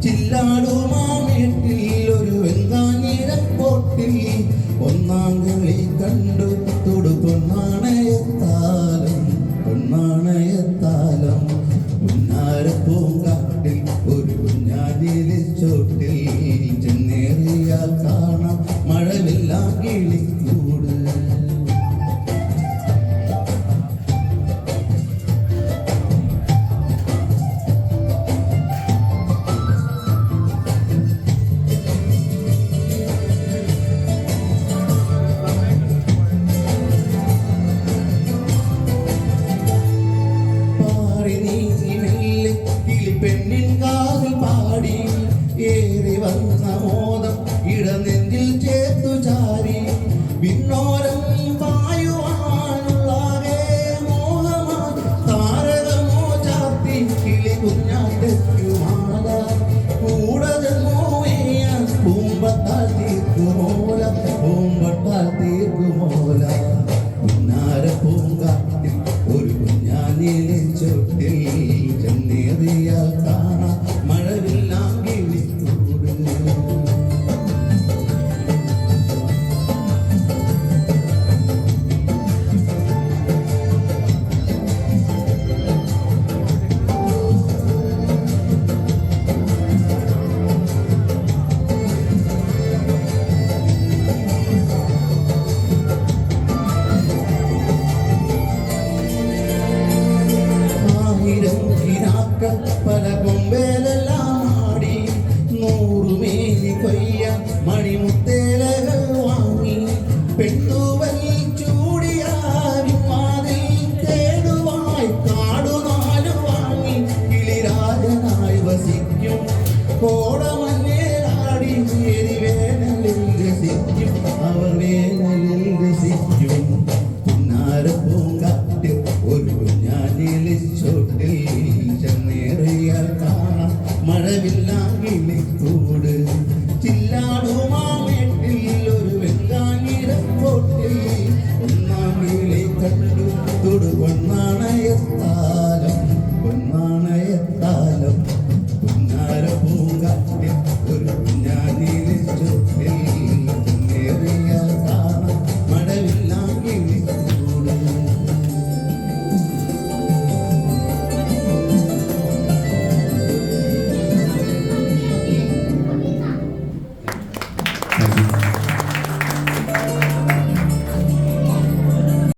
ചില്ലാടുമാമേട്ടിൽ ഒരു വെങ്കാഞ്ഞിരപ്പോട്ടിൽ ഒന്നാം കളി കണ്ടു പൊന്നാണയത്താലം ഉന്നാരപ്പൂങ്കാട്ടിൽ ഒരു കുഞ്ഞാലിലെ ചോട്ടിൽ ചെന്നേറിയാൽ കാണാം മഴവില്ലാ കിളിക്കൂട്. പെണ്ണിൻ കാതിൽ പാടി ഏറി വന്ന മോദം ഇടനെഞ്ചിൽ ചേർത്തു ചാരി വിണ്ണോരം പായുവാനുള്ളാകെ മോഹമായി താരകമോ ചാത്തി കിളി കുഞ്ഞാറ്റയ്ക്കുമാല കൂടതമോ വേയാൻ പൂമ്പത്താൽ തീർക്കുമോല ഉന്നാര പൂങ്കാട്ടിൽ ഒരു കുഞ്ഞാലിലെ ചോട്ടിൽ ചെന്നേറിയാൽ കാണാം മഴവില്ലാ കിളിക്കൂട്. പല കൊമ്പേലെല്ലാം ആടി 100 മേനി കൊയ്യ മണിമുത്തേലകൾ വാങ്ങി പെണ്ണുവൽ ചൂടിയാരും അതിൽ തേടുവായി കാടുനാല് വാങ്ങി കിളിരാജനായി വസിക്കും കോടമഞ്ഞേലാടി വേനലിൽ രസിക്കും അവർ വേനലിൽ രസിക്കും. ഉന്നാരപ്പൂങ്കാട്ടിൽ ഒരു കുഞ്ഞാലിലെ ചോട്ടിൽ ചെന്നേറിയാൽ കാണാം മഴവില്ലാ കിളിക്കൂട്. ചില്ലാടുമാമേട്ടിൽ ഒരു വെങ്കാഞ്ഞിരപ്പോട്ടിൽ ഒന്നാം കിളി കണ്ടു തൊടുകൊണ്ണ